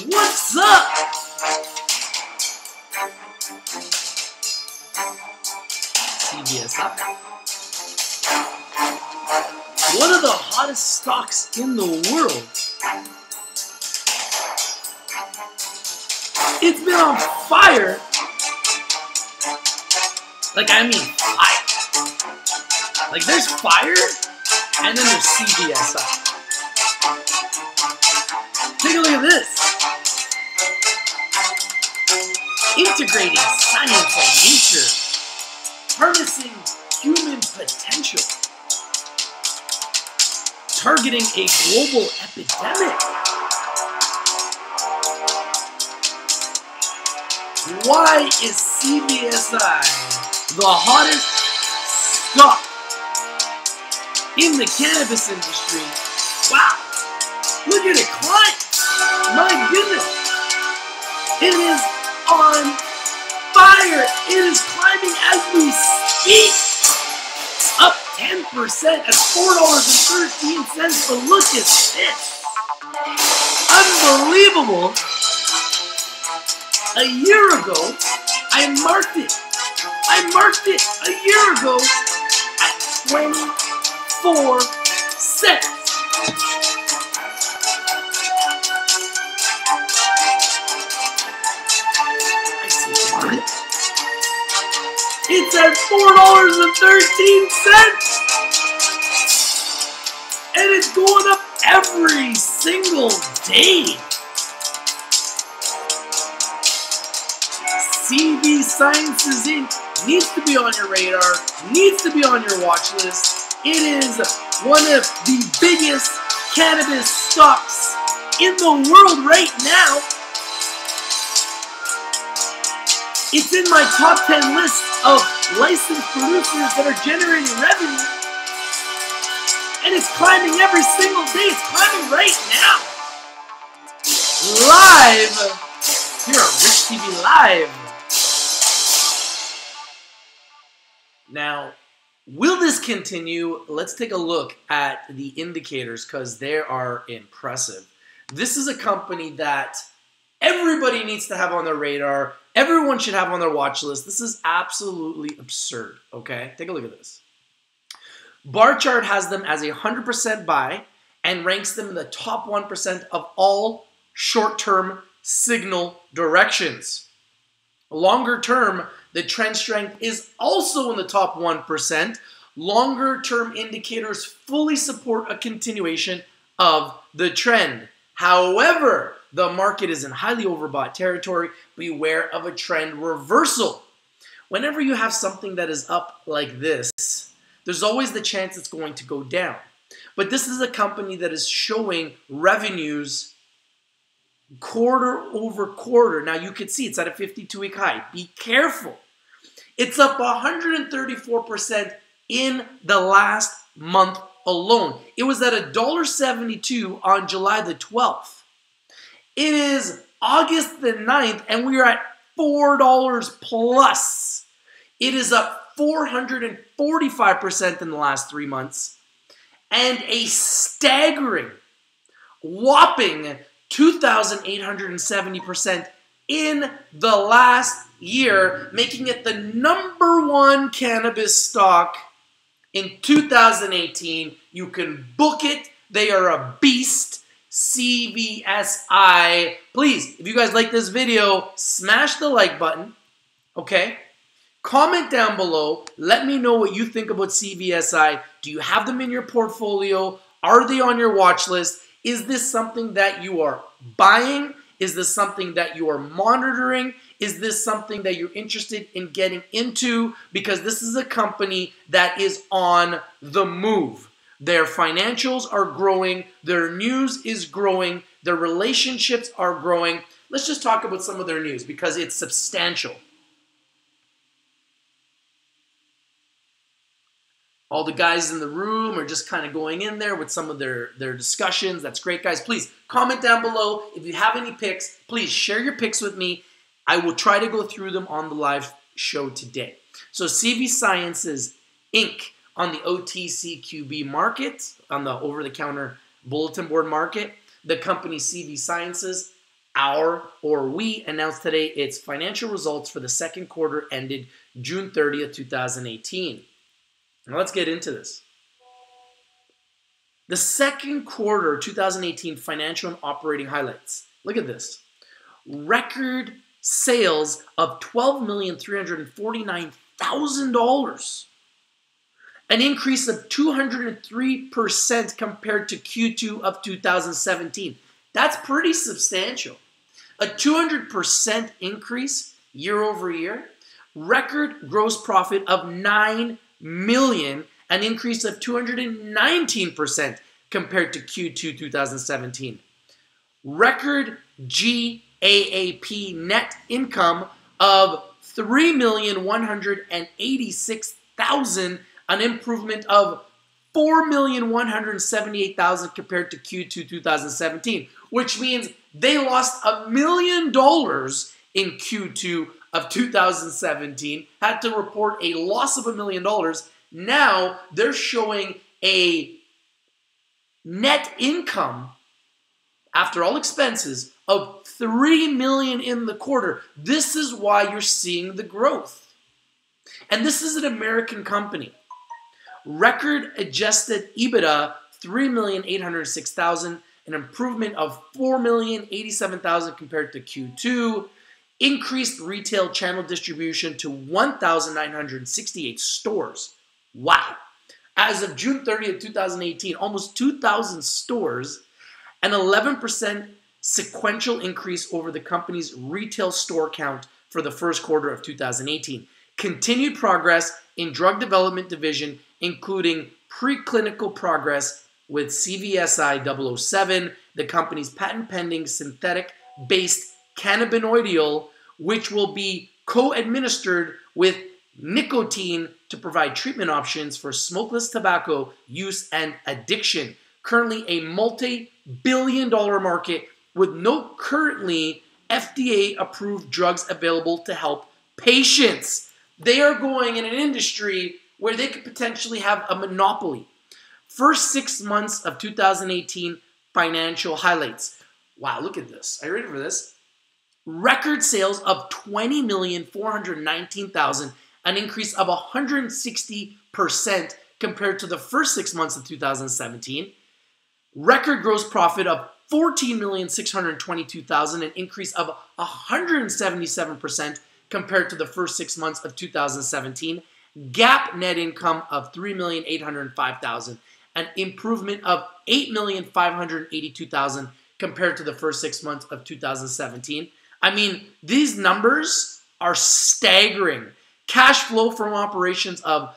What's up? CVSI. One of the hottest stocks in the world. It's been on fire. Like, I mean, fire. Like, there's fire, and then there's CVSI. Take a look at this. Integrating science and nature. Harnessing human potential. Targeting a global epidemic. Why is CVSI the hottest stock in the cannabis industry? Wow! Look at it climb! My goodness! It is on fire! It is climbing as we speak! Up 10% at $4.13, but look at this! Unbelievable! A year ago, I marked it a year ago at 24 cents. It's at $4.13, and it's going up every single day. CV Sciences Inc. needs to be on your radar, needs to be on your watch list. It is one of the biggest cannabis stocks in the world right now. It's in my top 10 list of licensed producers that are generating revenue. And it's climbing every single day. It's climbing right now. Live here on Rich TV Live. Now, will this continue? Let's take a look at the indicators because they are impressive. This is a company that everybody needs to have on their radar. Everyone should have on their watch list. This is absolutely absurd, okay? Take a look at this. Bar chart has them as a 100% buy and ranks them in the top 1% of all short-term signal directions. Longer term, the trend strength is also in the top 1%. Longer-term indicators fully support a continuation of the trend. However, the market is in highly overbought territory. Beware of a trend reversal. Whenever you have something that is up like this, there's always the chance it's going to go down. But this is a company that is showing revenues quarter over quarter. Now you can see it's at a 52-week high. Be careful. It's up 134% in the last month alone. It was at $1.72 on July the 12th. It is August the 9th and we are at $4 plus. It is up 445% in the last 3 months and a staggering, whopping 2,870% in the last year, making it the #1 cannabis stock in 2018. You can book it. They are a beast. CVSI. Please, if you guys like this video, smash the like button, okay? Comment down below. Let me know what you think about CVSI. Do you have them in your portfolio? Are they on your watch list? Is this something that you are buying? Is this something that you are monitoring? Is this something that you're interested in getting into? Because this is a company that is on the move. Their financials are growing. Their news is growing. Their relationships are growing. Let's just talk about some of their news because it's substantial. All the guys in the room are just kind of going in there with some of their discussions. That's great, guys. Please comment down below. If you have any picks, please share your picks with me. I will try to go through them on the live show today. So CV Sciences Inc. on the OTCQB market, on the over-the-counter bulletin board market, the company CV Sciences, we announced today its financial results for the second quarter ended June 30th, 2018. Now let's get into this. The second quarter 2018 financial and operating highlights. Look at this. Record sales of $12,349,000. An increase of 203% compared to Q2 of 2017. That's pretty substantial. A 200% increase year over year. Record gross profit of $9 million, an increase of 219% compared to Q2 2017. Record GAAP net income of $3,186,000, an improvement of $4,178,000 compared to Q2 2017, which means they lost $1 million in Q2 of 2017, had to report a loss of $1 million. Now they're showing a net income after all expenses of $3 million in the quarter. This is why you're seeing the growth. And this is an American company. Record adjusted EBITDA, $3,806,000, an improvement of $4,087,000 compared to Q2. Increased retail channel distribution to 1,968 stores. Wow. As of June 30th, 2018, almost 2,000 stores, an 11% sequential increase over the company's retail store count for the first quarter of 2018. Continued progress in drug development division, including preclinical progress with CVSI 007, the company's patent-pending synthetic-based cannabinoidal, which will be co-administered with nicotine to provide treatment options for smokeless tobacco use and addiction. Currently a multi-billion-dollar market with no currently FDA-approved drugs available to help patients. They are going in an industry where they could potentially have a monopoly. First 6 months of 2018 financial highlights. Wow, look at this. Are you ready for this? Record sales of $20,419,000, an increase of 160% compared to the first 6 months of 2017. Record gross profit of $14,622,000, an increase of 177% compared to the first 6 months of 2017. GAAP net income of $3,805,000, an improvement of $8,582,000 compared to the first 6 months of 2017. I mean, these numbers are staggering. Cash flow from operations of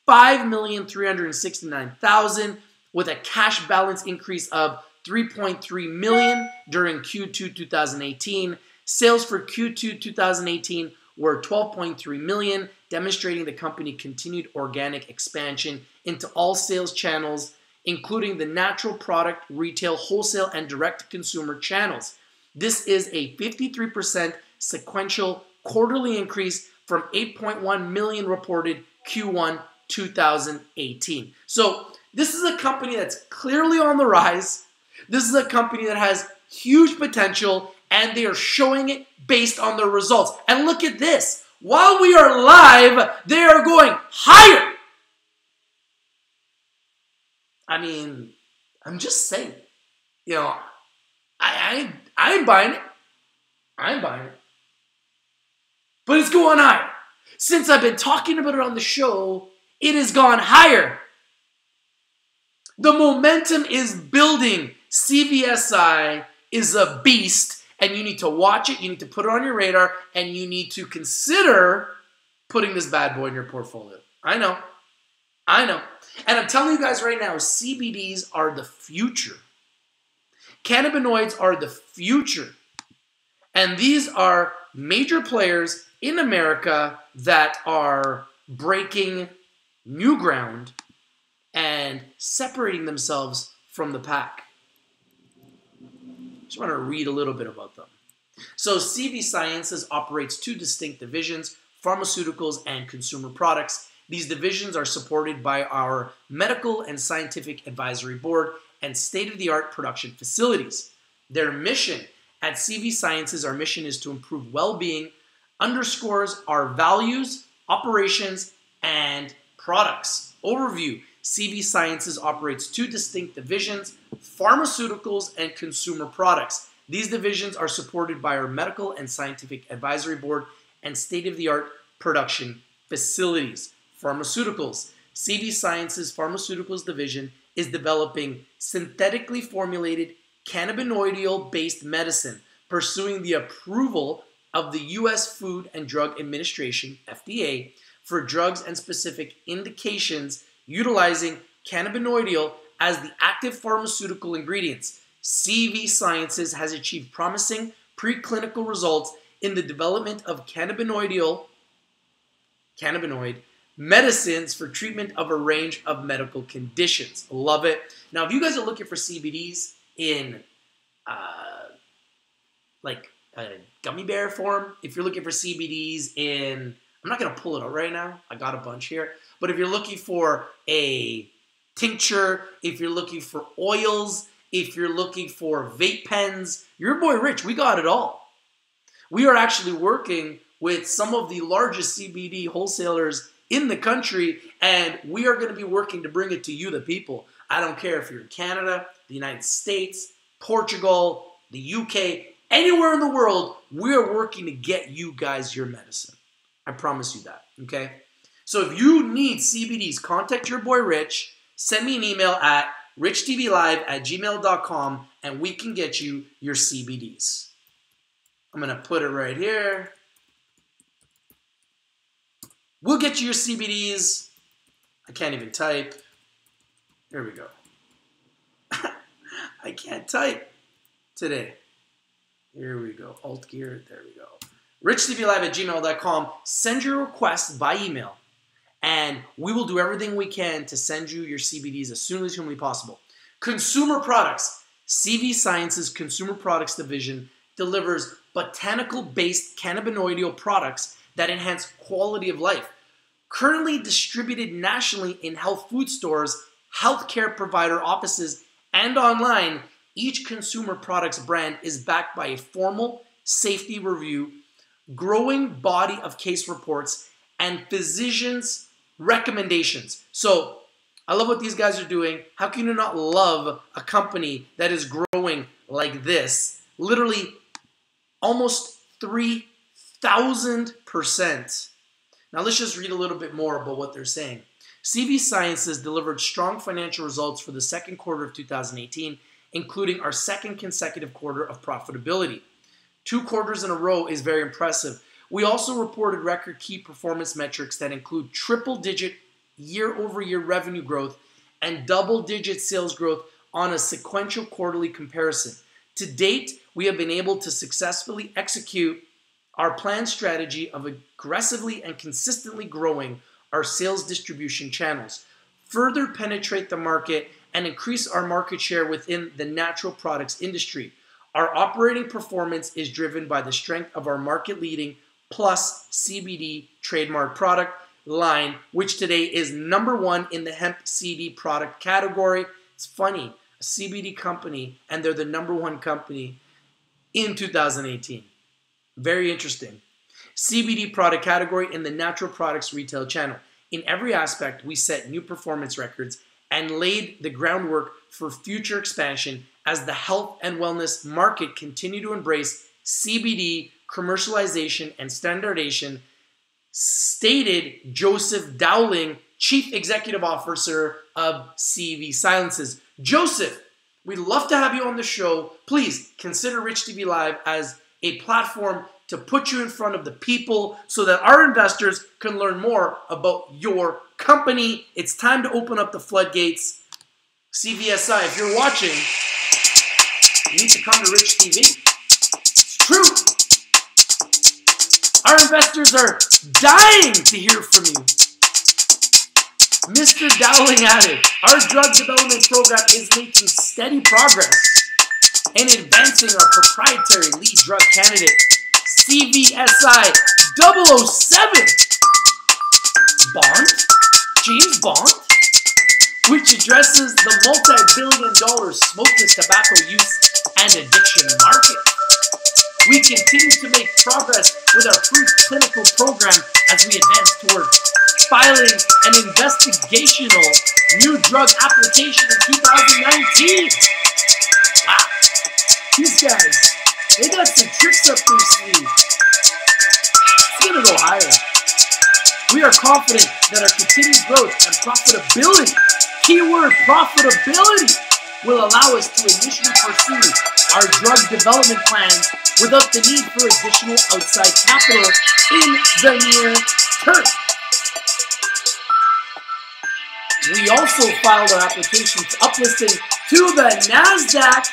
$5,369,000 with a cash balance increase of $3.3 million during Q2 2018. Sales for Q2 2018 were $12.3 million, demonstrating the company continued organic expansion into all sales channels, including the natural product, retail, wholesale, and direct-to-consumer channels. This is a 53% sequential quarterly increase from $8.1 million reported Q1 2018. So this is a company that's clearly on the rise. This is a company that has huge potential, and they are showing it based on their results. And look at this. While we are live, they are going higher. I mean, I'm just saying. You know, I ain't buying it. I ain't buying it. But it's going higher. Since I've been talking about it on the show, it has gone higher. The momentum is building. CVSI is a beast, and you need to watch it, you need to put it on your radar, and you need to consider putting this bad boy in your portfolio. I know. And I'm telling you guys right now, CBDs are the future. Cannabinoids are the future. And these are major players in America that are breaking new ground and separating themselves from the pack. Just want to read a little bit about them. So CV Sciences operates two distinct divisions, pharmaceuticals, and consumer products. These divisions are supported by our medical and scientific advisory board and state-of-the-art production facilities. Their mission at CV Sciences, our mission is to improve well-being, underscores our values, operations, and products. Overview: CV Sciences operates two distinct divisions, pharmaceuticals and consumer products. These divisions are supported by our medical and scientific advisory board and state-of-the-art production facilities. Pharmaceuticals: CV Sciences Pharmaceuticals Division is developing synthetically formulated cannabinoidal-based medicine, pursuing the approval of the U.S. Food and Drug Administration, FDA, for drugs and specific indications utilizing cannabinoidal as the active pharmaceutical ingredients. CV Sciences has achieved promising preclinical results in the development of cannabinoid medicines for treatment of a range of medical conditions. Love it. Now, if you guys are looking for CBDs in like a gummy bear form, if you're looking for CBDs in, I'm not going to pull it out right now, I got a bunch here, but if you're looking for a tincture, if you're looking for oils, if you're looking for vape pens, your boy Rich, we got it all. We are actually working with some of the largest CBD wholesalers in the country, and we are going to be working to bring it to you, the people. I don't care if you're in Canada, the United States, Portugal, the UK, anywhere in the world, we are working to get you guys your medicine. I promise you that, okay? So if you need CBDs, contact your boy Rich, send me an email at richtvlive@gmail.com, and we can get you your CBDs. I'm going to put it right here. We'll get you your CBDs. I can't even type. There we go. I can't type today. Here we go. Alt gear. There we go. richtvlive@gmail.com. Send your request by email, and we will do everything we can to send you your CBDs as soon as humanly possible. Consumer products. CV Sciences Consumer Products Division delivers botanical-based cannabinoidal products that enhance quality of life. Currently distributed nationally in health food stores, healthcare provider offices, and online, each consumer products brand is backed by a formal safety review, growing body of case reports, and physicians' recommendations. So, I love what these guys are doing. How can you not love a company that is growing like this? Literally almost 3,000%. Now let's just read a little bit more about what they're saying. CV Sciences delivered strong financial results for the second quarter of 2018, including our second consecutive quarter of profitability. 2 quarters in a row is very impressive. We also reported record key performance metrics that include triple-digit year-over-year revenue growth and double-digit sales growth on a sequential quarterly comparison. To date, we have been able to successfully execute our planned strategy of aggressively and consistently growing our sales distribution channels, further penetrate the market, and increase our market share within the natural products industry. Our operating performance is driven by the strength of our market-leading Plus CBD trademark product line, which today is #1 in the hemp CD product category. It's funny, a CBD company, and they're the #1 company in 2018. Very interesting. CBD product category in the natural products retail channel. In every aspect, we set new performance records and laid the groundwork for future expansion as the health and wellness market continue to embrace CBD commercialization and standardization, stated Joseph Dowling, Chief Executive Officer of CV Sciences. Joseph, we'd love to have you on the show. Please consider Rich TV Live as a platform to put you in front of the people so that our investors can learn more about your company. It's time to open up the floodgates. CVSI, if you're watching, you need to come to Rich TV. It's true. Our investors are dying to hear from you. Mr. Dowling added, our drug development program is making steady progress in advancing our proprietary lead drug candidate, CVSI 007 Bond, James Bond, which addresses the multi-billion-dollar smokeless tobacco use and addiction market. We continue to make progress with our pre-clinical program as we advance toward filing an investigational new drug application in 2019. Wow. These guys, they got some tricks up their sleeve. It's gonna go higher. We are confident that our continued growth and profitability, keyword profitability, will allow us to initially pursue our drug development plans without the need for additional outside capital in the near term. We also filed our application to uplisting to the NASDAQ.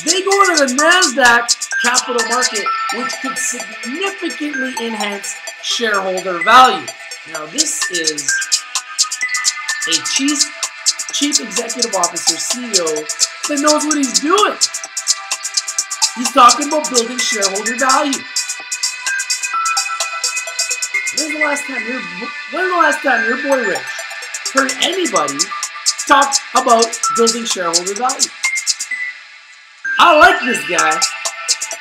They go to the NASDAQ capital market, which could significantly enhance shareholder value. Now, this is a chief executive officer, CEO, that knows what he's doing. He's talking about building shareholder value. When's the last time your boy Rich heard anybody talk about building shareholder value? I like this guy.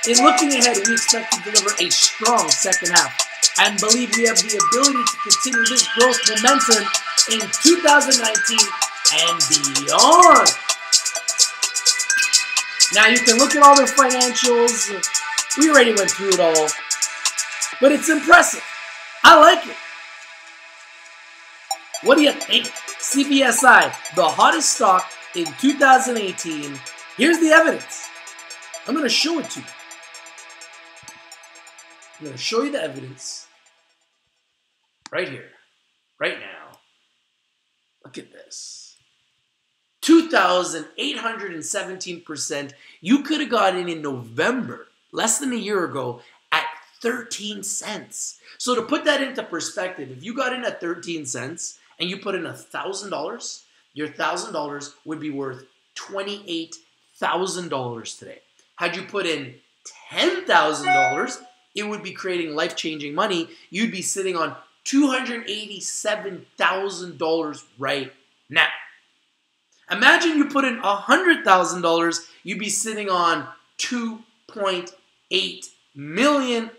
In looking ahead, we expect to deliver a strong second half and believe we have the ability to continue this growth momentum in 2019 and beyond. Now you can look at all their financials. We already went through it all, but it's impressive. I like it. What do you think? CVSI, the hottest stock in 2018. Here's the evidence. I'm going to show it to you. I'm going to show you the evidence right here, right now. Look at this. 2,817%. You could have got in November, less than a year ago, at 13 cents. So to put that into perspective, if you got in at 13 cents and you put in $1,000, your $1,000 would be worth $28,000 today. Had you put in $10,000, it would be creating life-changing money. You'd be sitting on $287,000 right now. Imagine you put in $100,000, you'd be sitting on $2.8 million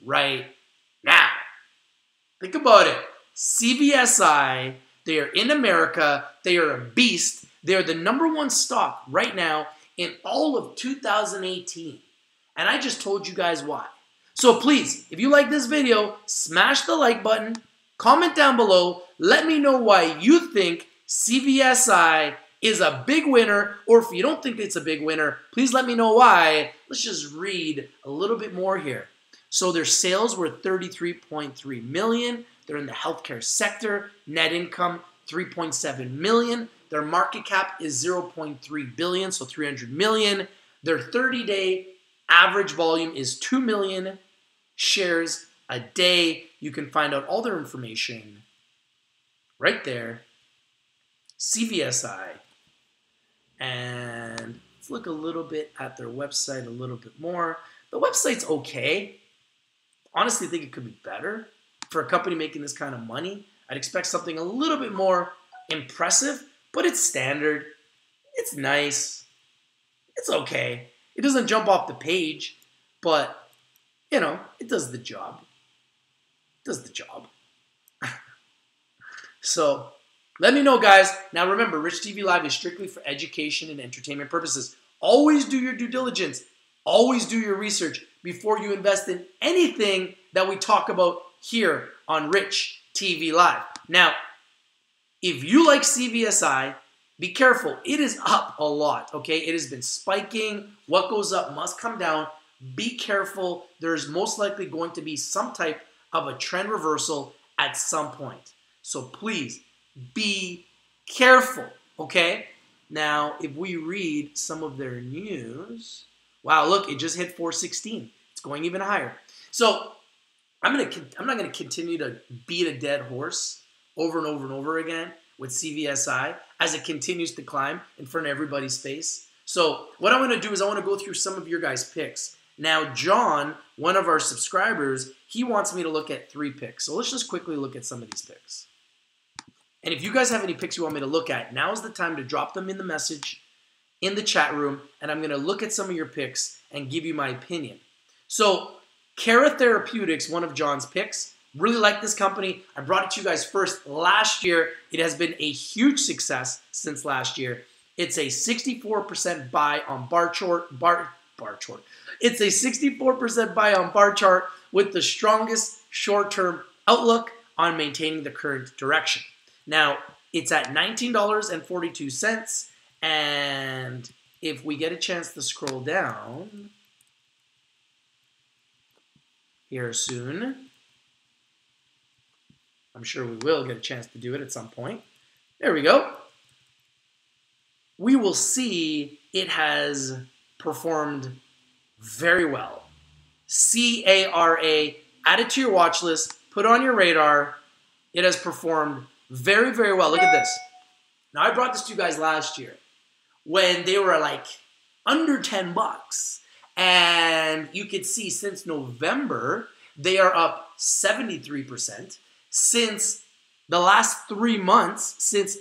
right now. Think about it. CVSI, they are in America. They are a beast. They are the #1 stock right now in all of 2018. And I just told you guys why. So please, if you like this video, smash the like button, comment down below, let me know why you think CVSI is a big winner, or if you don't think it's a big winner, please let me know why. Let's just read a little bit more here. So their sales were $33.3 million. They're in the healthcare sector. Net income, $3.7 million. Their market cap is $0.3 billion, so $300 million. Their 30-day average volume is 2 million shares a day. You can find out all their information right there. CVSI. And let's look a little bit at their website a little bit more. The website's okay. Honestly, I think it could be better. For a company making this kind of money, I'd expect something a little bit more impressive, but it's standard. It's nice. It's okay. It doesn't jump off the page, but, you know, it does the job. It does the job. So, let me know, guys. Now, remember, Rich TV Live is strictly for education and entertainment purposes. Always do your due diligence. Always do your research before you invest in anything that we talk about here on Rich TV Live. Now, if you like CVSI, be careful. It is up a lot, okay? It has been spiking. What goes up must come down. Be careful. There's most likely going to be some type of a trend reversal at some point. So please, be careful, okay? Now, if we read some of their news, wow, look, it just hit 416. It's going even higher. So I'm not going to continue to beat a dead horse over and over and over again with CVSI as it continues to climb in front of everybody's face. So what I want to do is I want to go through some of your guys' picks. Now, John, one of our subscribers, he wants me to look at 3 picks. So let's just quickly look at some of these picks. And if you guys have any picks you want me to look at, now is the time to drop them in the message in the chat room, and I'm going to look at some of your picks and give you my opinion. So, Cara Therapeutics, one of John's picks. Really like this company. I brought it to you guys first last year. It has been a huge success since last year. It's a 64% buy on bar chart. It's a 64% buy on bar chart with the strongest short-term outlook on maintaining the current direction. Now, it's at $19.42, and if we get a chance to scroll down here soon, I'm sure we will get a chance to do it at some point. There we go. We will see it has performed very well. CARA, add it to your watch list, put on your radar. It has performed very, very well. Look at this. Now, I brought this to you guys last year when they were like under 10 bucks. And you could see since November, they are up 73%. Since the last 3 months, since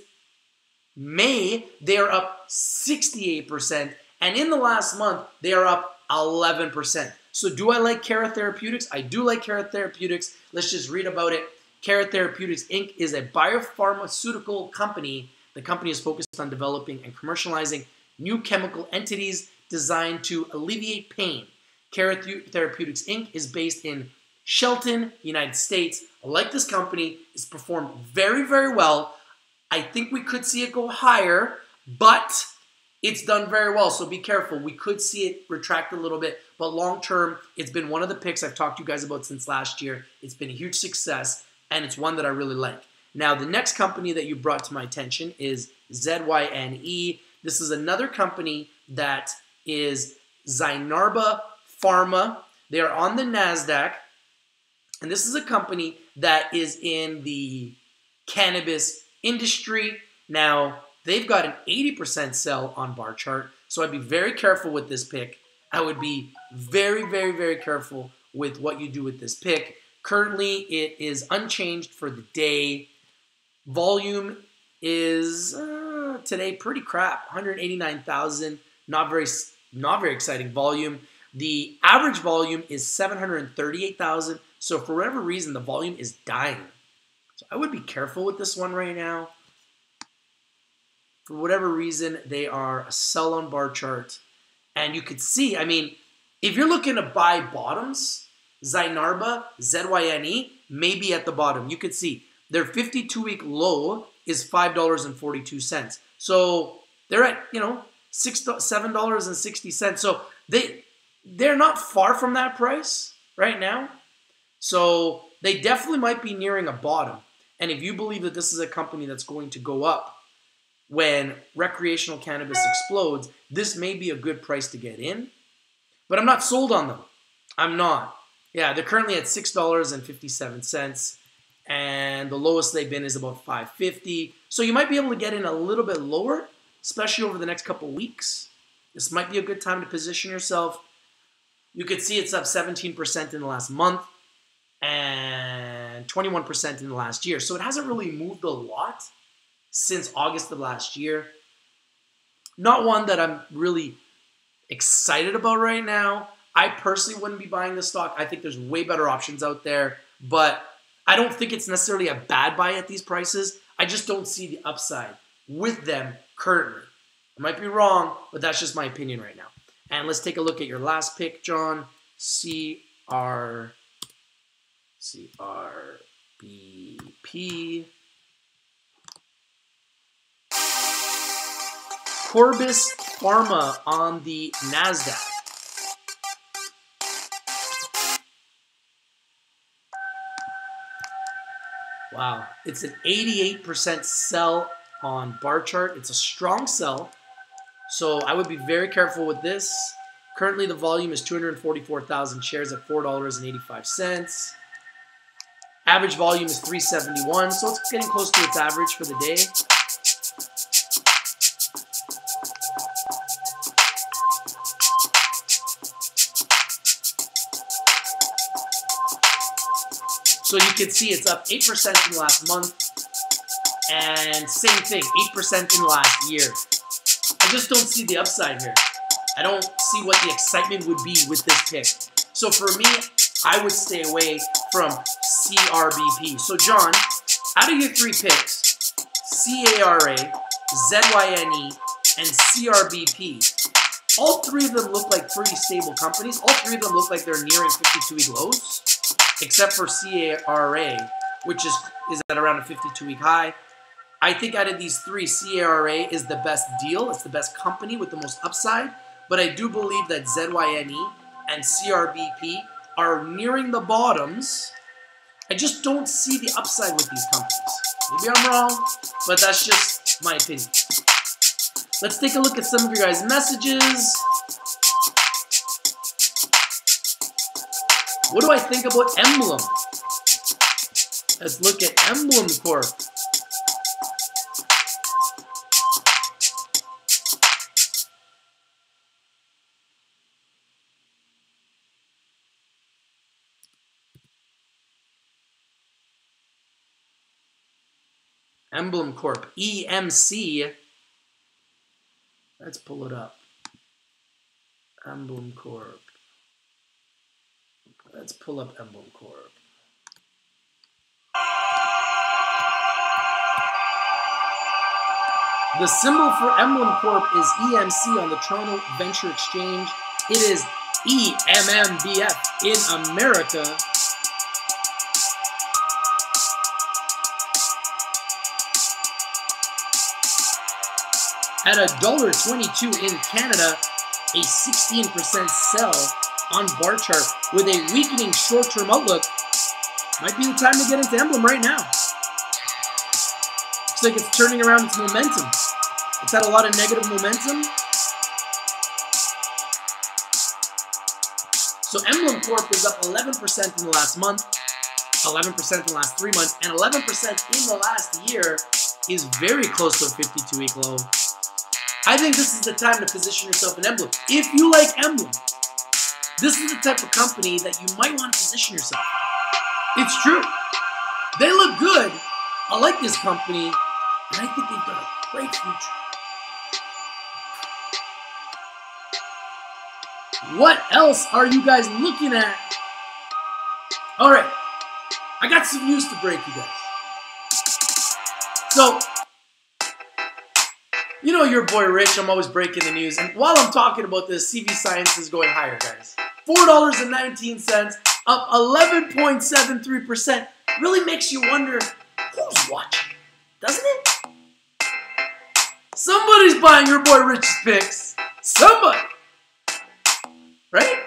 May, they are up 68%. And in the last month, they are up 11%. So do I like Cara Therapeutics? I do like Cara Therapeutics. Let's just read about it. Cara Therapeutics, Inc. is a biopharmaceutical company. The company is focused on developing and commercializing new chemical entities designed to alleviate pain. Cara Therapeutics, Inc. is based in Shelton, United States. I like this company. It's performed very, very well. I think we could see it go higher, but it's done very well, so be careful. We could see it retract a little bit, but long term, it's been one of the picks I've talked to you guys about since last year. It's been a huge success, and it's one that I really like. Now, the next company that you brought to my attention is ZYNE. This is another company that is Zynerba Pharma. They are on the NASDAQ, and this is a company that is in the cannabis industry. Now, they've got an 80% sell on bar chart, so I'd be very careful with this pick. I would be very, very, very careful with what you do with this pick. Currently, it is unchanged for the day. Volume is today pretty crap, 189,000. Not very exciting volume. The average volume is 738,000. So for whatever reason, the volume is dying. So I would be careful with this one right now. For whatever reason, they are a sell on bar chart. And you could see, I mean, if you're looking to buy bottoms, Zynerba, ZYNE, may be at the bottom. You could see their 52-week low is $5.42. So they're at, $7.60. So they're not far from that price right now. So they definitely might be nearing a bottom. And if you believe that this is a company that's going to go up when recreational cannabis explodes, this may be a good price to get in. But I'm not sold on them. I'm not. Yeah, they're currently at $6.57. And the lowest they've been is about $5.50. So you might be able to get in a little bit lower, especially over the next couple weeks. This might be a good time to position yourself. You could see it's up 17% in the last month and 21% in the last year. So it hasn't really moved a lot since August of last year. Not one that I'm really excited about right now. I personally wouldn't be buying this stock. I think there's way better options out there, but I don't think it's necessarily a bad buy at these prices. I just don't see the upside with them currently. I might be wrong, but that's just my opinion right now. And let's take a look at your last pick, John. CRBP. Cannabis Pharma on the NASDAQ. Wow, it's an 88% sell on bar chart. It's a strong sell, so I would be very careful with this. Currently, the volume is 244,000 shares at $4.85. Average volume is 371, so it's getting close to its average for the day. So you can see it's up 8% in the last month, and same thing, 8% in the last year. I just don't see the upside here. I don't see what the excitement would be with this pick. So for me, I would stay away from CRBP. So John, out of your 3 picks, CARA, ZYNE, and CRBP, all 3 of them look like pretty stable companies. All 3 of them look like they're nearing 52-week lows, except for CARA, which is at around a 52-week high. I think out of these 3, CARA is the best deal. It's the best company with the most upside. But I do believe that ZYNE and CRBP are nearing the bottoms. I just don't see the upside with these companies. Maybe I'm wrong, but that's just my opinion. Let's take a look at some of your guys' messages. What do I think about Emblem? Let's look at Emblem Corp. Emblem Corp, EMC. Let's pull it up. Emblem Corp. Let's pull up Emblem Corp. The symbol for Emblem Corp is EMC on the Toronto Venture Exchange. It is EMMBF in America. At $1.22 in Canada, a 16% sell on bar chart with a weakening short-term outlook. Might be the time to get into Emblem right now. Looks like it's turning around its momentum. It's had a lot of negative momentum. So Emblem Corp is up 11% in the last month, 11% in the last 3 months, and 11% in the last year is very close to a 52-week low. I think this is the time to position yourself in Emblem. If you like Emblem, this is the type of company that you might want to position yourself in. It's true. They look good. I like this company, and I think they've got a great future. What else are you guys looking at? All right, I got some news to break, you guys. So, you know your boy Rich, I'm always breaking the news. And while I'm talking about this, cvsi is going higher, guys. $4.19, up 11.73%. Really makes you wonder, who's watching? Doesn't it? Somebody's buying your boy Rich's picks. Somebody. Right?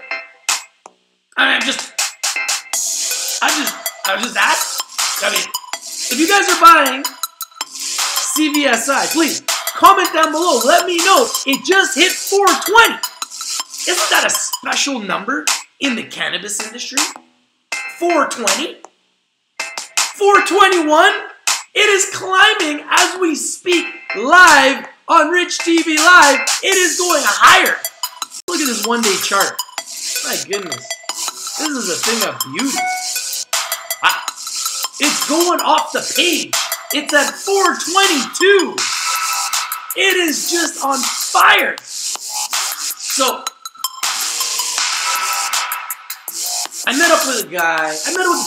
I mean, I was just asking. I mean, if you guys are buying CVSI, please comment down below. Let me know. It just hit 420. Isn't that a special number in the cannabis industry? 420? 421? It is climbing as we speak live on Rich TV Live. It is going higher. Look at this one-day chart. My goodness. This is a thing of beauty. Wow. It's going off the page. It's at 422. It is just on fire. So, I met up with a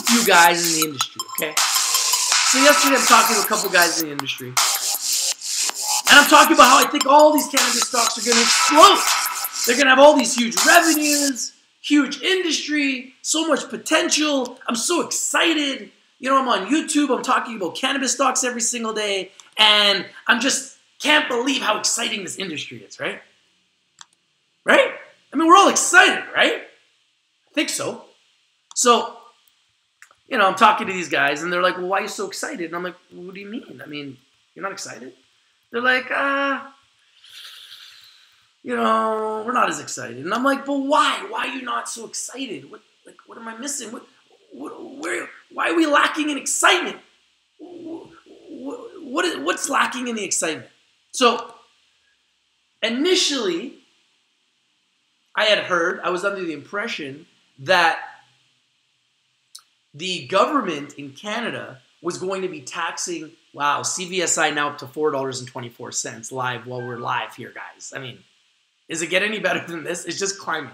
few guys in the industry, okay? So yesterday I'm talking to a couple guys in the industry. And I'm talking about how I think all these cannabis stocks are going to explode. They're going to have all these huge revenues, huge industry, so much potential. I'm so excited. You know, I'm on YouTube. I'm talking about cannabis stocks every single day. And I'm just can't believe how exciting this industry is, right? Right? I mean, we're all excited, right? I think so. So, you know, I'm talking to these guys, and they're like, well, why are you so excited? And I'm like, well, what do you mean? I mean, you're not excited? They're like, you know, we're not as excited. And I'm like, but why? Why are you not so excited? What am I missing? Why are we lacking in excitement? What's lacking in the excitement? So, initially, I was under the impression that the government in Canada was going to be taxing, wow, CVSI now up to $4.24 live while we're live here, guys. I mean, does it get any better than this? It's just climbing.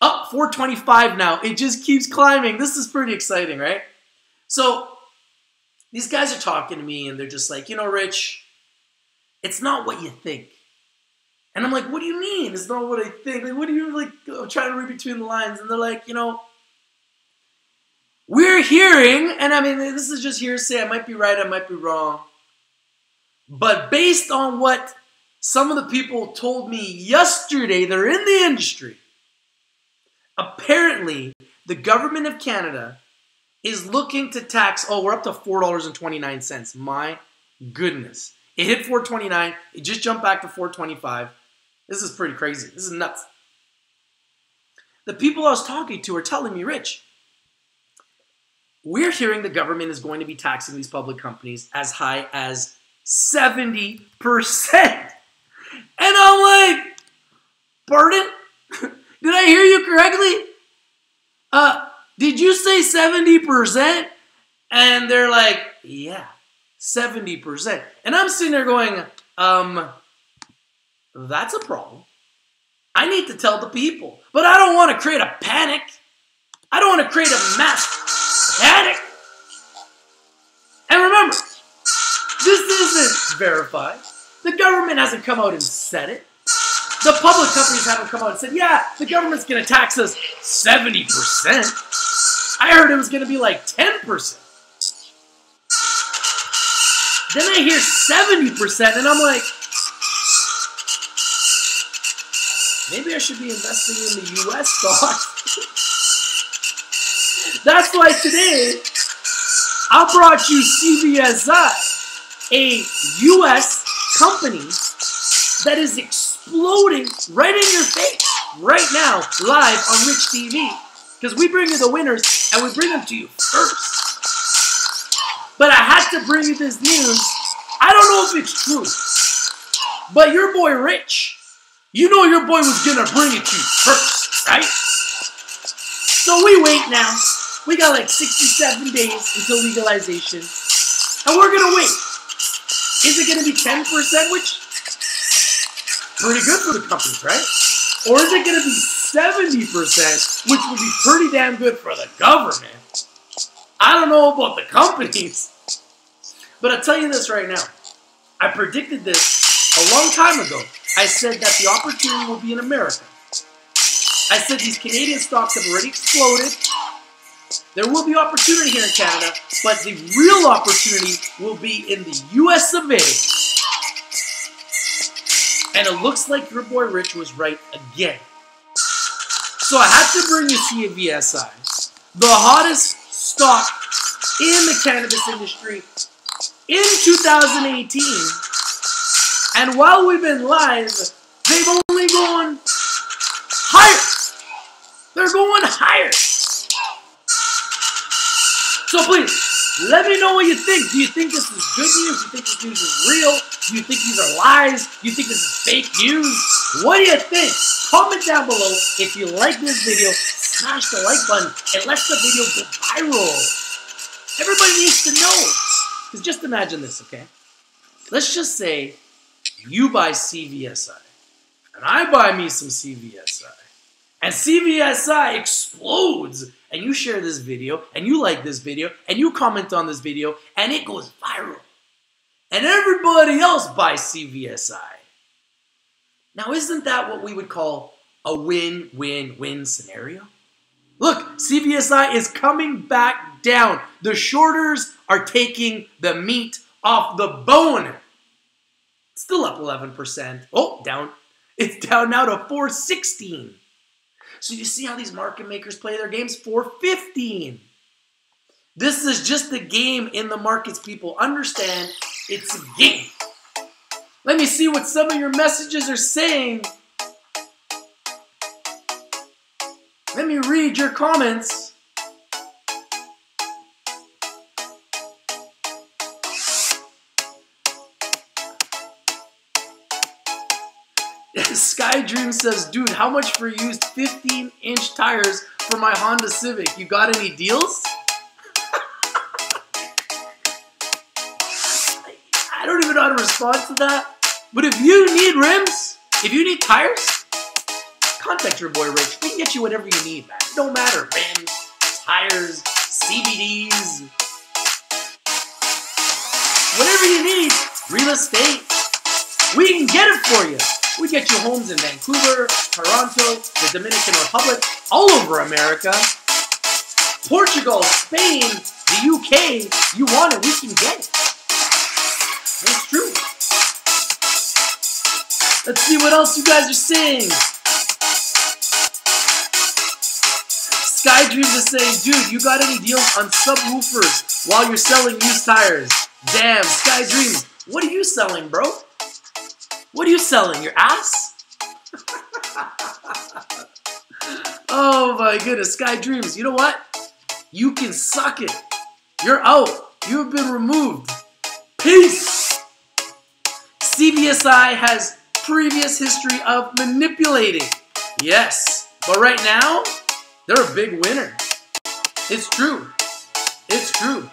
Up 425 now. It just keeps climbing. This is pretty exciting, right? So these guys are talking to me and they're just like, you know, Rich, it's not what you think. And I'm like, what do you mean? It's not what I think. Like, what do you like? I'm trying to read between the lines. And they're like, you know, we're hearing, and I mean, this is just hearsay. I might be right. I might be wrong. But based on what some of the people told me yesterday, they're in the industry. Apparently, the government of Canada is looking to tax, oh, we're up to $4.29. My goodness. It hit $4.29. It just jumped back to $4.25. This is pretty crazy. This is nuts. The people I was talking to are telling me, Rich, we're hearing the government is going to be taxing these public companies as high as 70%. And I'm like, pardon? Did I hear you correctly? Did you say 70%? And they're like, yeah, 70%. And I'm sitting there going, that's a problem. I need to tell the people. But I don't want to create a panic. I don't want to create a mass panic. And remember, this isn't verified. The government hasn't come out and said it. The public companies haven't come out and said, yeah, the government's going to tax us 70%. I heard it was going to be like 10%. Then I hear 70%, and I'm like, maybe I should be investing in the U.S. stocks. That's why today, I brought you CVSI, a U.S. company that is exploding right in your face right now, live on Rich TV. Because we bring you the winners, and we bring them to you first. But I had to bring you this news. I don't know if it's true. But your boy Rich, you know your boy was going to bring it to you first, right? So we wait now. We got like 67 days until legalization. And we're going to wait. Is it going to be 10%, which pretty good for the companies, right? Or is it going to be 70%, which would be pretty damn good for the government? I don't know about the companies. But I'll tell you this right now. I predicted this a long time ago. I said that the opportunity will be in America. I said these Canadian stocks have already exploded. There will be opportunity here in Canada, but the real opportunity will be in the US of A. And it looks like your boy Rich was right again. So I had to bring you CVSI, the hottest stock in the cannabis industry in 2018. And while we've been live, they've only gone higher. They're going higher. So please, let me know what you think. Do you think this is good news? Do you think this news is real? Do you think these are lies? Do you think this is fake news? What do you think? Comment down below. If you like this video, smash the like button and let the video go viral. Everybody needs to know. Because just imagine this, okay? Let's just say you buy CVSI and I buy me some CVSI. And CVSI explodes, and you share this video, and you like this video, and you comment on this video, and it goes viral. And everybody else buys CVSI. Now, isn't that what we would call a win-win-win scenario? Look, CVSI is coming back down. The shorters are taking the meat off the bone. It's still up 11%. Oh, down. It's down now to 416. So you see how these market makers play their games? 415. This is just a game in the markets. People understand it's a game. Let me see what some of your messages are saying. Let me read your comments. Sky Dream says, dude, how much for used 15-inch tires for my Honda Civic? You got any deals? I don't even know how to respond to that. But if you need rims, if you need tires, contact your boy Rich. We can get you whatever you need, man. It don't matter. Rims, tires, CBDs, whatever you need. Real estate. We can get it for you. We get you homes in Vancouver, Toronto, the Dominican Republic, all over America, Portugal, Spain, the UK. You want it, we can get it. That's true. Let's see what else you guys are saying. Sky Dreams is saying, dude, you got any deals on subwoofers while you're selling used tires? Damn, Sky Dreams, what are you selling, bro? What are you selling? Your ass? Oh my goodness, Sky Dreams, you know what? You can suck it. You're out. You have been removed. Peace. CVSI has previous history of manipulating. Yes, but right now, they're a big winner. It's true. It's true.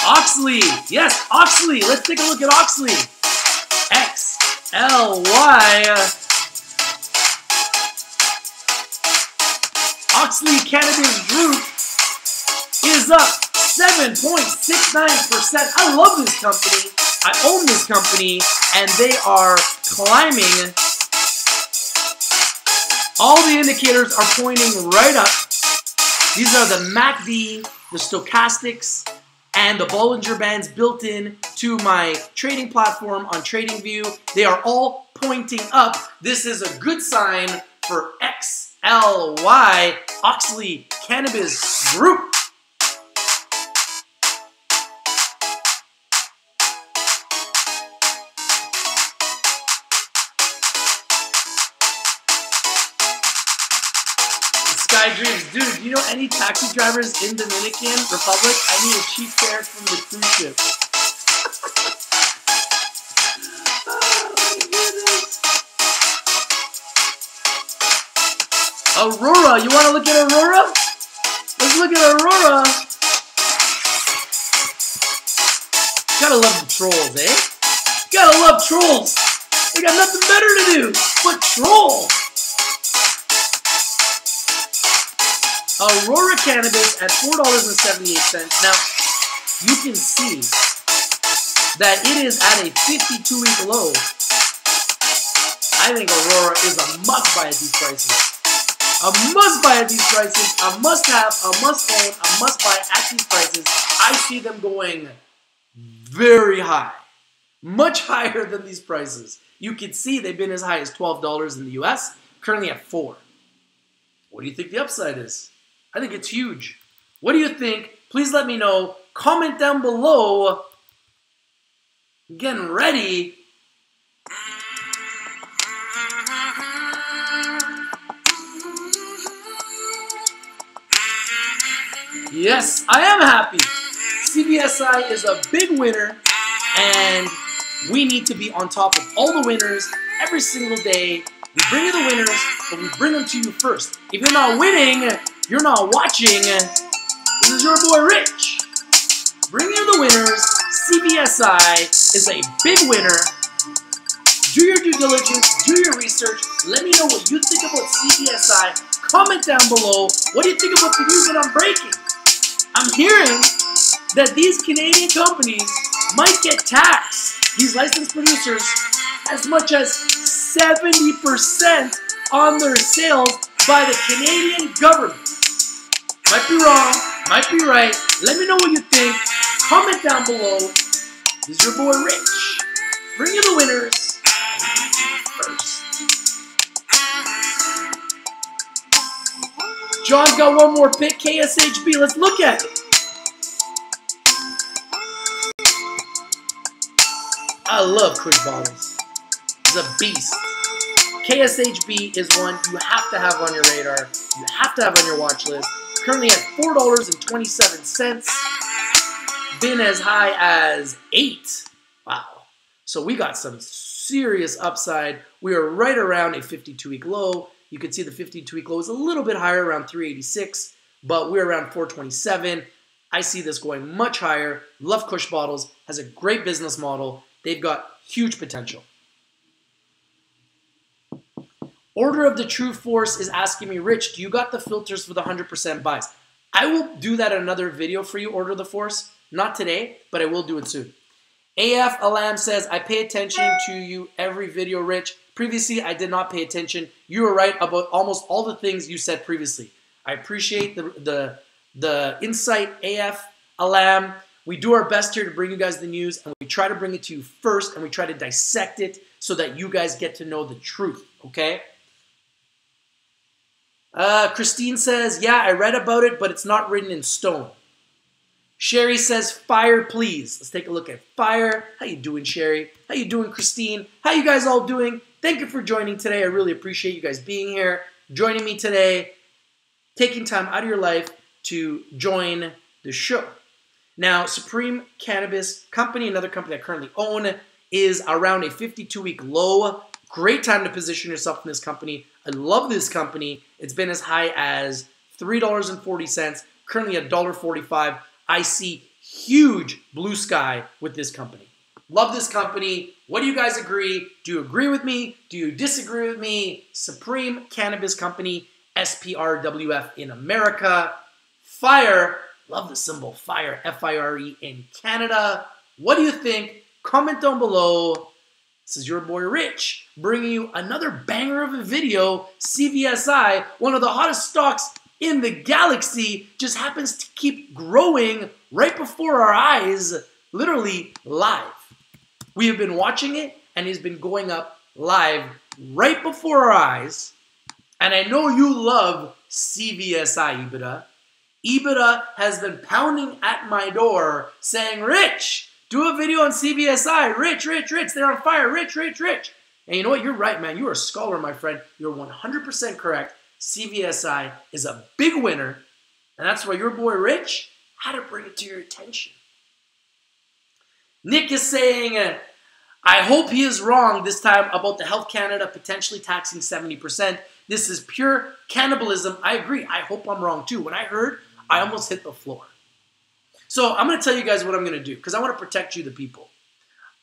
Oxley. Yes, Oxley. Let's take a look at Oxley. XLY. Oxley Cannabis Group is up 7.69%. I love this company. I own this company, and they are climbing. All the indicators are pointing right up. These are the MACD, the stochastics, and the Bollinger Bands built in to my trading platform on TradingView. They are all pointing up. This is a good sign for XLY, Oxley Cannabis Group. Sky Dreams, dude, you know any taxi drivers in Dominican Republic? I need a cheap fare from the cruise ship. Oh my goodness. Aurora, you want to look at Aurora? Let's look at Aurora. Gotta love the trolls, eh? Gotta love trolls. They got nothing better to do but troll. Aurora Cannabis at $4.78. Now, you can see that it is at a 52-week low. I think Aurora is a must buy at these prices. A must buy at these prices. A must have, a must own, a must buy at these prices. I see them going very high. Much higher than these prices. You can see they've been as high as $12 in the US. Currently at $4. What do you think the upside is? I think it's huge. What do you think? Please let me know. Comment down below. I'm getting ready. Yes, I am happy. CVSI is a big winner, and we need to be on top of all the winners every single day. We bring you the winners, but we bring them to you first. If you're not winning, you're not watching. This is your boy Rich. Bring you the winners. CVSI is a big winner. Do your due diligence. Do your research. Let me know what you think about CVSI. Comment down below. What do you think about the news that I'm breaking? I'm hearing that these Canadian companies might get taxed, these licensed producers, as much as 70% on their sales by the Canadian government. Might be wrong, might be right. Let me know what you think. Comment down below. This is your boy Rich. Bring you the winners first. John's got one more pick. KSHB. Let's look at it. I love quick bottles. He's a beast. KSHB is one you have to have on your radar. You have to have on your watch list. Currently at $4.27. been as high as 8. Wow. So we got some serious upside. We are right around a 52-week low. You can see the 52-week low is a little bit higher, around 386, but we're around 427. I see this going much higher. Love Kush Bottles, has a great business model. They've got huge potential. Order of the True Force is asking me, Rich, do you got the filters for the 100% buys? I will do that in another video for you, Order of the Force. Not today, but I will do it soon. AF Alam says, I pay attention to you every video, Rich. Previously, I did not pay attention. You were right about almost all the things you said previously. I appreciate the insight, AF Alam. We do our best here to bring you guys the news, and we try to bring it to you first, and we try to dissect it so that you guys get to know the truth, okay? Christine says, yeah, I read about it, but it's not written in stone. Sherry says, fire, please. Let's take a look at fire. How you doing, Sherry? How you doing, Christine? How you guys all doing? Thank you for joining today. I really appreciate you guys being here, joining me today, taking time out of your life to join the show. Now, Supreme Cannabis Company, another company I currently own, is around a 52-week low. Great time to position yourself in this company. I love this company. It's been as high as $3.40, currently $1.45. I see huge blue sky with this company. Love this company. What do you guys agree? Do you agree with me? Do you disagree with me? Supreme Cannabis Company, SPRWF in America. Fire. Love the symbol FIRE, F-I-R-E in Canada. What do you think? Comment down below. This is your boy Rich, bringing you another banger of a video. CVSI, one of the hottest stocks in the galaxy, just happens to keep growing right before our eyes, literally live. We have been watching it, and it's been going up live right before our eyes. And I know you love CVSI, EBITDA. EBITDA has been pounding at my door saying, Rich, do a video on CVSI. Rich, they're on fire. Rich. And you know what? You're right, man. You're a scholar, my friend. You're 100% correct. CVSI is a big winner, and that's why your boy Rich had to bring it to your attention. Nick is saying, I hope he is wrong this time about the Health Canada potentially taxing 70%. This is pure cannibalism. I agree. I hope I'm wrong too. When I heard, I almost hit the floor. So I'm going to tell you guys what I'm going to do because I want to protect you, the people.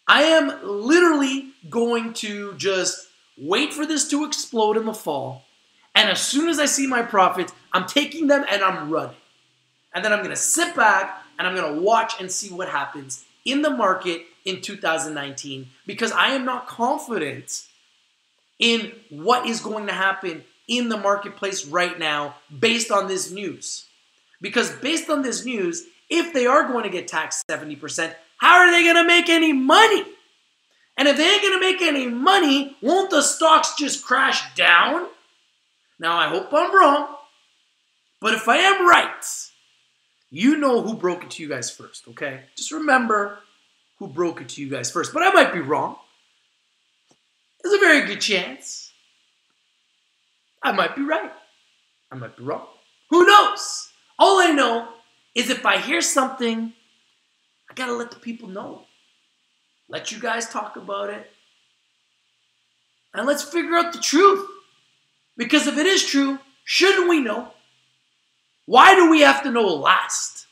I am literally going to just wait for this to explode in the fall. And as soon as I see my profits, I'm taking them and I'm running. And then I'm going to sit back and I'm going to watch and see what happens in the market in 2019 because I am not confident in what is going to happen in the marketplace right now based on this news. Because based on this news, if they are going to get taxed 70%, how are they going to make any money? And if they ain't going to make any money, won't the stocks just crash down? Now, I hope I'm wrong, but if I am right, you know who broke it to you guys first, okay? Just remember who broke it to you guys first. But I might be wrong. There's a very good chance. I might be right. I might be wrong. Who knows? All I know is if I hear something, I gotta let the people know. Let you guys talk about it. And let's figure out the truth. Because if it is true, shouldn't we know? Why do we have to know last?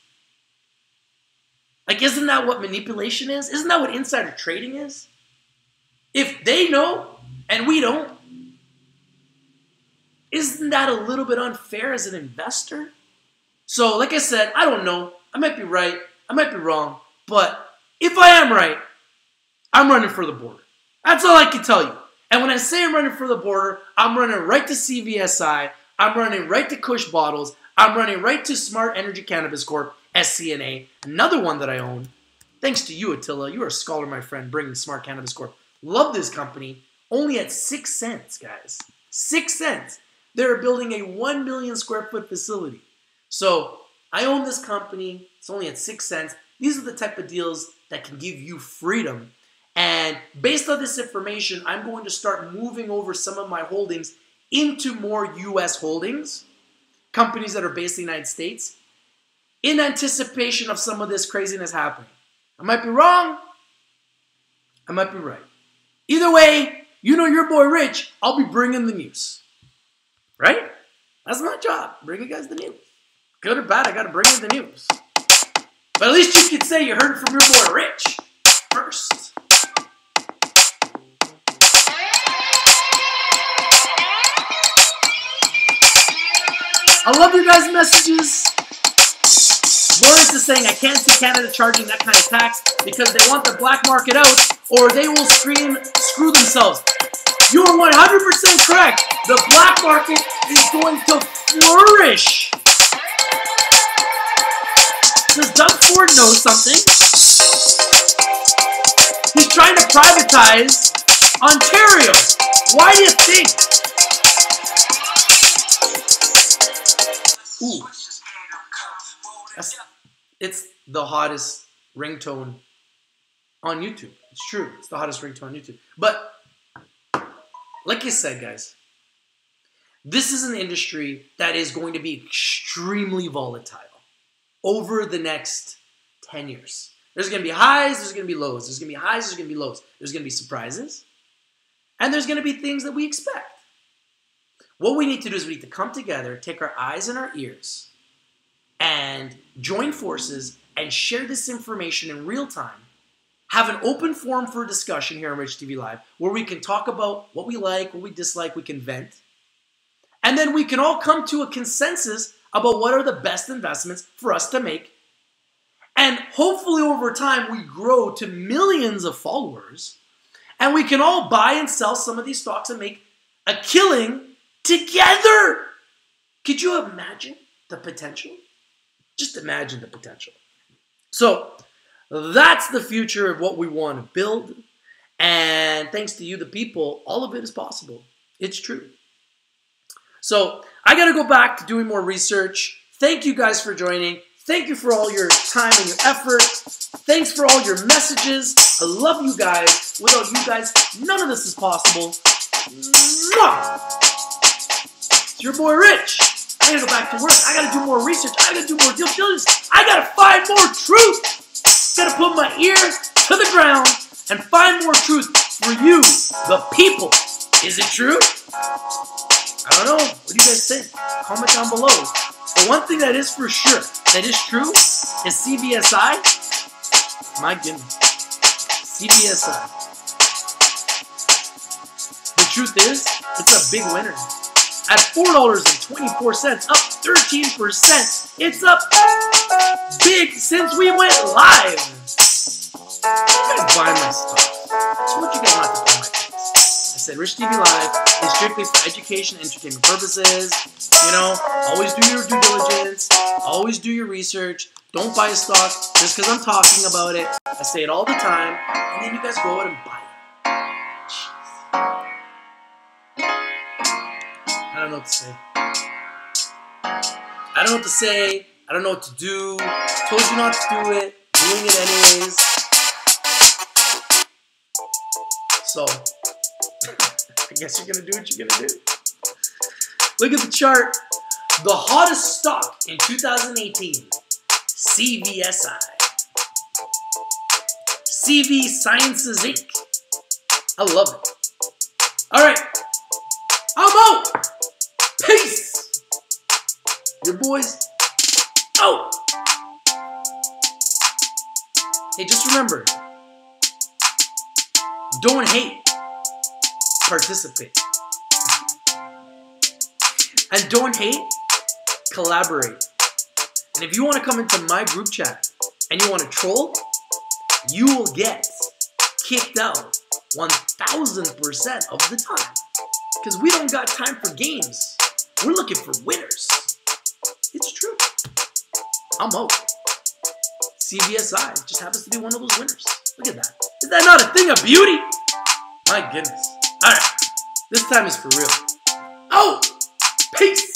Like, isn't that what manipulation is? Isn't that what insider trading is? If they know and we don't, isn't that a little bit unfair as an investor? So, like I said, I don't know. I might be right. I might be wrong. But if I am right, I'm running for the border. That's all I can tell you. And when I say I'm running for the border, I'm running right to CVSI. I'm running right to Kush Bottles. I'm running right to Smart Energy Cannabis Corp, SCNA, another one that I own. Thanks to you, Attila. You are a scholar, my friend, bringing Smart Cannabis Corp. Love this company. Only at 6 cents, guys. 6 cents. They're building a 1 million square foot facility. So I own this company. It's only at 6 cents. These are the type of deals that can give you freedom. And based on this information, I'm going to start moving over some of my holdings into more U.S. holdings, companies that are based in the United States. in anticipation of some of this craziness happening. I might be wrong. I might be right. Either way, you know your boy Rich, I'll be bringing the news. Right? That's my job. Bring you guys the news. Good or bad, I got to bring you the news. But at least you could say you heard it from your boy Rich first. I love your guys' messages. Lawrence is saying, I can't see Canada charging that kind of tax because they want the black market out or they will screw themselves. You are 100% correct. The black market is going to flourish. Does Doug Ford know something? He's trying to privatize Ontario. Why do you think? Ooh. It's the hottest ringtone on YouTube. It's true. It's the hottest ringtone on YouTube. But like I said, guys, this is an industry that is going to be extremely volatile over the next 10 years. There's going to be highs, there's going to be lows. There's going to be highs, there's going to be lows. There's going to be surprises. And there's going to be things that we expect. What we need to do is we need to come together, take our eyes and our ears, and join forces and share this information in real time. Have an open forum for discussion here on Rich TV Live where we can talk about what we like, what we dislike, we can vent. And then we can all come to a consensus about what are the best investments for us to make. And hopefully over time we grow to millions of followers and we can all buy and sell some of these stocks and make a killing together. Could you imagine the potential? Just imagine the potential. So that's the future of what we want to build. And thanks to you, the people, all of it is possible. It's true. So I got to go back to doing more research. Thank you guys for joining. Thank you for all your time and your effort. Thanks for all your messages. I love you guys. Without you guys, none of this is possible. Mwah! It's your boy Rich. I gotta go back to work. I gotta do more research. I gotta do more due diligence. I gotta find more truth. Gotta put my ear to the ground and find more truth for you, the people. Is it true? I don't know. What do you guys think? Comment down below. But one thing that is for sure, that is true, is CVSI. My goodness. CVSI. The truth is, it's a big winner. At $4.24, up 13%. It's up big since we went live. You guys buy my stuff. So what you guys not to buy my things? I said Rich TV Live is strictly for education and entertainment purposes. You know, always do your due diligence. Always do your research. Don't buy a stock just because I'm talking about it. I say it all the time. And then you guys go out and buy it. Jeez. I don't know what to say. I don't know what to say. I don't know what to do. Told you not to do it. Doing it anyways. So, I guess you're going to do what you're going to do. Look at the chart. The hottest stock in 2018. CVSI. CV Sciences Inc. I love it. Alright. I'm out. Peace. Your boys out. Hey, just remember, don't hate, participate. And don't hate, collaborate. And if you want to come into my group chat and you want to troll, you will get kicked out 1,000% of the time. Because we don't got time for games. We're looking for winners. It's true. I'm out. CVSI just happens to be one of those winners. Look at that. Is that not a thing of beauty? My goodness. All right. This time is for real. Oh, peace.